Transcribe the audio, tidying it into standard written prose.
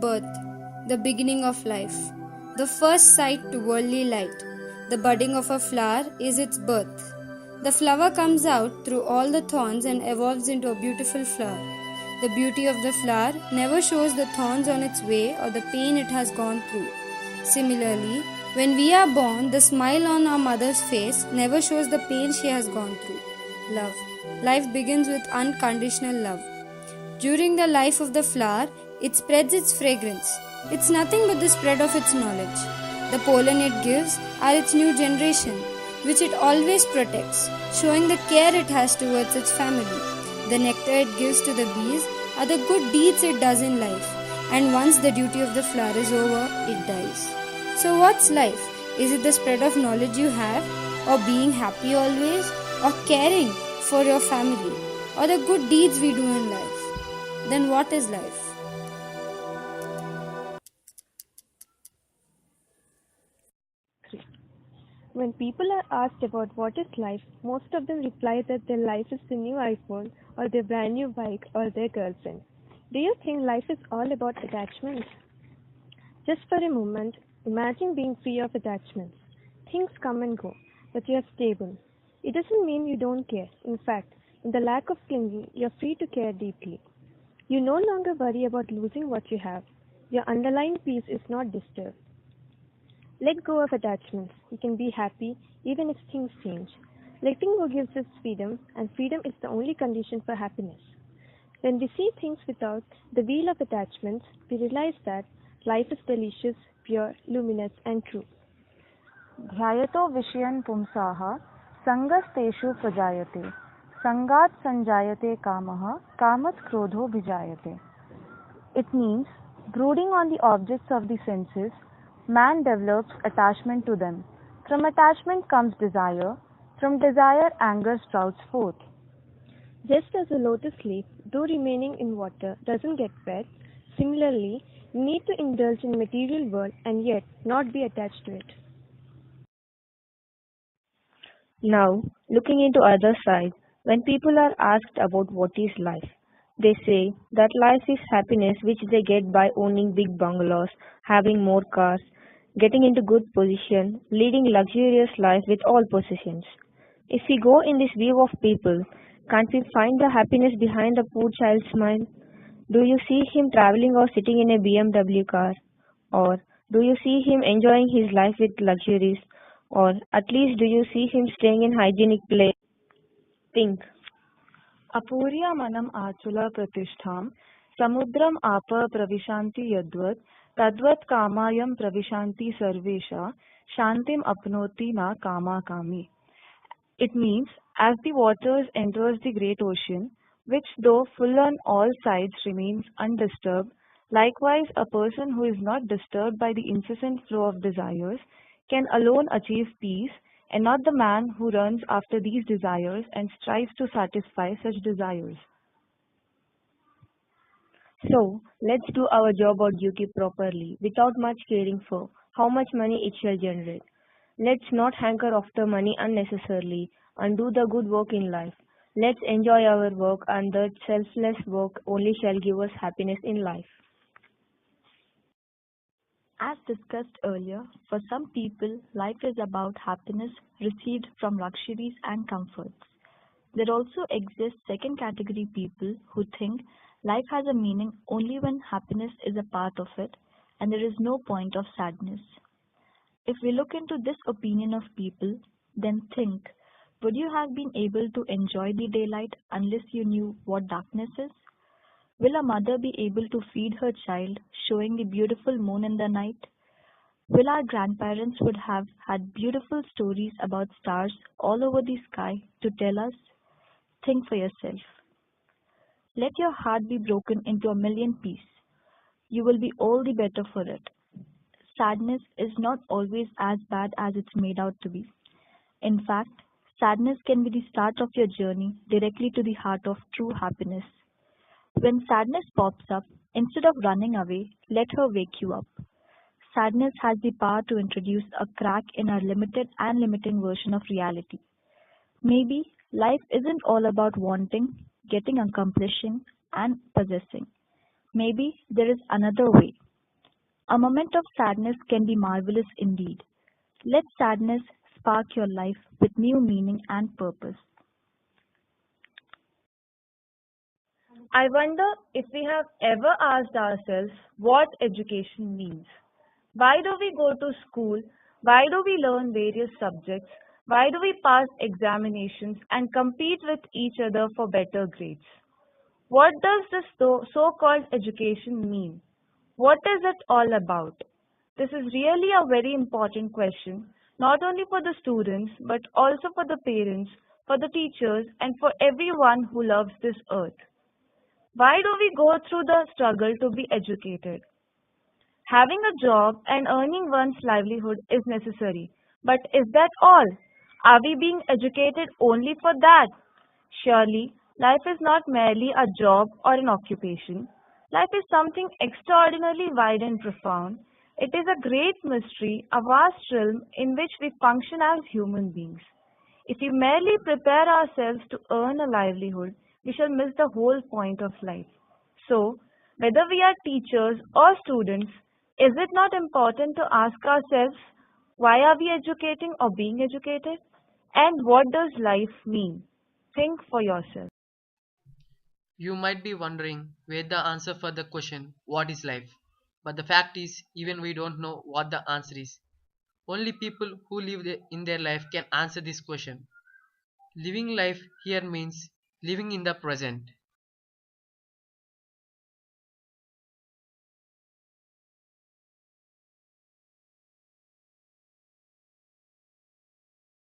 birth, the beginning of life, the first sight to worldly light. The budding of a flower is its birth. The flower comes out through all the thorns and evolves into a beautiful flower. The beauty of the flower never shows the thorns on its way or the pain it has gone through. Similarly, when we are born, the smile on our mother's face never shows the pain she has gone through. Love. Life begins with unconditional love. During the life of the flower, it spreads its fragrance. It's nothing but the spread of its knowledge. The pollen it gives are its new generation, which it always protects, showing the care it has towards its family. The nectar it gives to the bees are the good deeds it does in life, and once the duty of the flower is over, it dies. So, what's life? Is it the spread of knowledge you have, or being happy always, or caring for your family, or the good deeds we do in life? Then what is life? When people are asked about what is life, most of them reply that their life is the new iPhone or their brand new bike or their girlfriend. Do you think life is all about attachments? Just for a moment, imagine being free of attachments. Things come and go, but you are stable. It doesn't mean you don't care. In fact, in the lack of clinging, you are free to care deeply. You no longer worry about losing what you have. Your underlying peace is not disturbed. Let go of attachments. You can be happy even if things change. Letting go gives us freedom, and freedom is the only condition for happiness. When we see things without the wheel of attachments, we realize that life is delicious, pure, luminous, and true. ध्यायतो विषयन् पुंसाः संगस्तेषु प्रजायते संगात् संजायते कामः कामात् क्रोधो भिजायते. It means, brooding on the objects of the senses, man develops attachment to them. From attachment comes desire. From desire, anger sprouts forth. Just as a lotus leaf, though remaining in water, doesn't get wet, similarly, we need to indulge in material world and yet not be attached to it. Now, looking into other side, when people are asked about what is life, they say that life is happiness which they get by owning big bungalows, having more cars, getting into good position, leading luxurious life with all possessions. If we go in this view of people, can't we find the happiness behind the poor child's smile? Do you see him traveling or sitting in a BMW car? Or do you see him enjoying his life with luxuries? Or at least do you see him staying in hygienic place? Think. अपूर्या मनम् आचुला प्रतिष्ठां समुद्रम् आप प्रविशान्ति यद्वत् तद्वत् कामायं प्रविशान्ति सर्वेषा शान्तिम् अपनोति न कामाकामी. It means, as the waters enters the great ocean, which though full on all sides remains undisturbed, likewise a person who is not disturbed by the incessant flow of desires can alone achieve peace, and not the man who runs after these desires and strives to satisfy such desires. So, let's do our job or duty properly, without much caring for how much money it shall generate. Let's not hanker after money unnecessarily and do the good work in life. Let's enjoy our work, and that selfless work only shall give us happiness in life. As discussed earlier, for some people, life is about happiness received from luxuries and comforts. There also exist second category people who think life has a meaning only when happiness is a part of it and there is no point of sadness. If we look into this opinion of people, then think, would you have been able to enjoy the daylight unless you knew what darkness is? Will a mother be able to feed her child showing the beautiful moon in the night? Will our grandparents would have had beautiful stories about stars all over the sky to tell us? Think for yourself. Let your heart be broken into a million pieces. You will be all the better for it. Sadness is not always as bad as it's made out to be. In fact, sadness can be the start of your journey directly to the heart of true happiness. When sadness pops up, instead of running away, let her wake you up. Sadness has the power to introduce a crack in our limited and limiting version of reality. Maybe life isn't all about wanting, getting, accomplishing, and possessing. Maybe there is another way. A moment of sadness can be marvelous indeed. Let sadness spark your life with new meaning and purpose. I wonder if we have ever asked ourselves what education means. Why do we go to school? Why do we learn various subjects? Why do we pass examinations and compete with each other for better grades? What does this so-called education mean? What is it all about? This is really a very important question, not only for the students, but also for the parents, for the teachers, and for everyone who loves this earth. Why do we go through the struggle to be educated? Having a job and earning one's livelihood is necessary. But is that all? Are we being educated only for that? Surely, life is not merely a job or an occupation. Life is something extraordinarily wide and profound. It is a great mystery, a vast realm in which we function as human beings. If we merely prepare ourselves to earn a livelihood, we shall miss the whole point of life. So, whether we are teachers or students, is it not important to ask ourselves, why are we educating or being educated? And what does life mean? Think for yourself. You might be wondering where the answer for the question, what is life? But the fact is, even we don't know what the answer is. Only people who live in their life can answer this question. Living life here means living in the present.